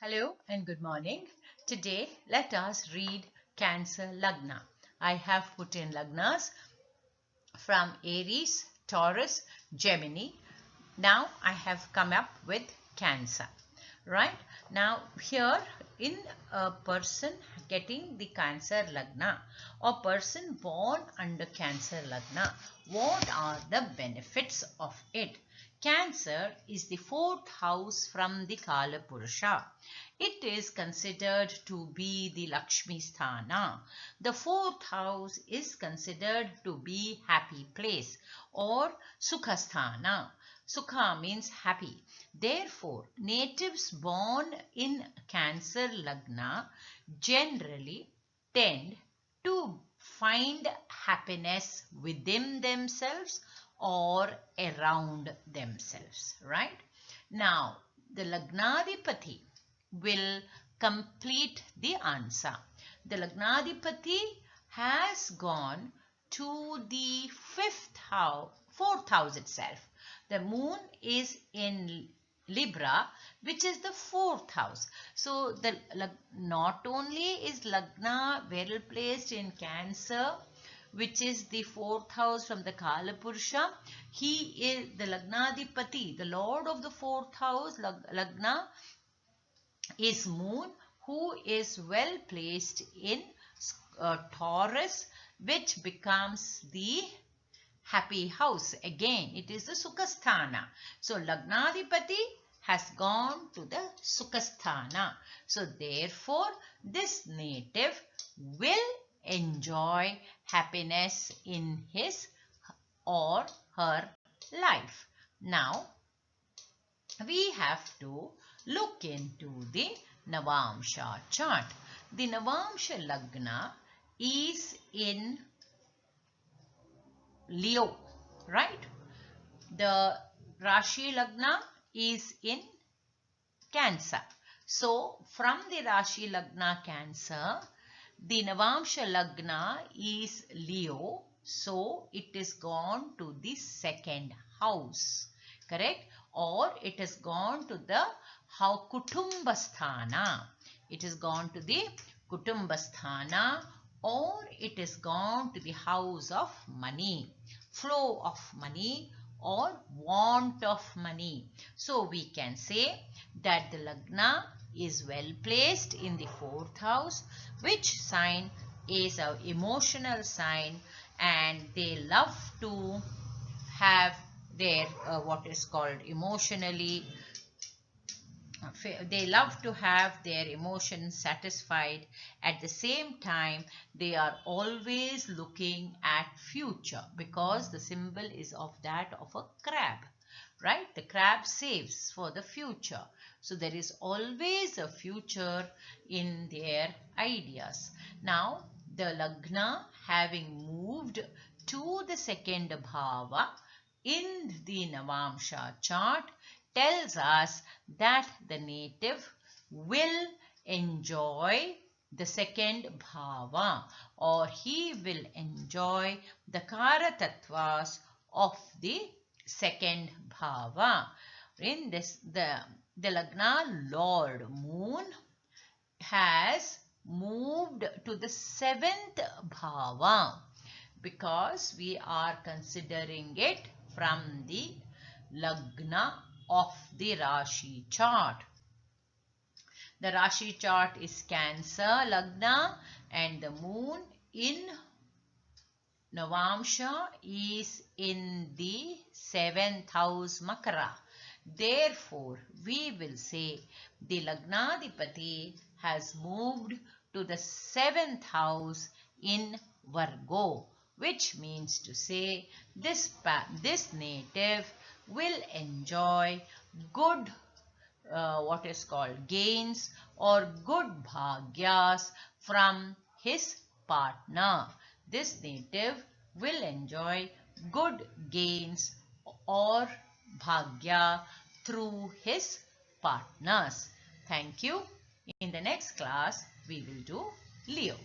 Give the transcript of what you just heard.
Hello and good morning. Today let us read Cancer Lagna. I have put in Lagnas from Aries, Taurus, Gemini. Now I have come up with Cancer. Right? Now here in a person getting the Cancer Lagna or person born under Cancer Lagna, what are the benefits of it? Cancer is the fourth house from the Kala Purusha. It is considered to be the Lakshmi Sthana. The fourth house is considered to be happy place or Sukha Sthana. Sukha means happy. Therefore, natives born in Cancer Lagna generally tend to find happiness within themselves or around themselves, right? Now, the Lagnadipati will complete the answer. The Lagnadipati has gone to the fourth house itself. The moon is in Libra, which is the fourth house. So, not only is Lagna well placed in Cancer, which is the fourth house from the Kala Purusha, he is the Lagnadipati, the lord of the fourth house, Lagna, is moon, who is well placed in Taurus, which becomes the happy house. Again, it is the Sukhasthana. So, Lagnadipati has gone to the Sukhasthana. So, therefore, this native will enjoy happiness in his or her life. Now, we have to look into the Navamsha chart. The Navamsha Lagna is in Leo, right? The Rashi Lagna is in Cancer. So, from the Rashi Lagna Cancer, the Navamsha Lagna is Leo. So, it is gone to the second house, correct? Or it has gone to the Kutumbasthana. It has gone to the Kutumbasthana, or it is gone to the house of money, flow of money or want of money. So we can say that the Lagna is well placed in the fourth house, which sign is an emotional sign, and they love to have their what is called emotionally, they love to have their emotions satisfied. At the same time, they are always looking at future, because the symbol is of that of a crab, right? The crab saves for the future. So there is always a future in their ideas. Now, the Lagna having moved to the second bhava in the Navamsha chart tells us that the native will enjoy the second bhava, or he will enjoy the karatattvas of the second bhava. In this, the Lagna Lord Moon has moved to the seventh bhava, because we are considering it from the Lagna of the Rashi chart. The Rashi chart is Cancer Lagna, and the moon in Navamsha is in the seventh house Makara. Therefore, we will say the Lagnadipati has moved to the seventh house in Virgo, which means to say this native will enjoy good what is called gains or good bhagyas from his partner. This native will enjoy good gains or bhagya through his partners. Thank you. In the next class, we will do Leo.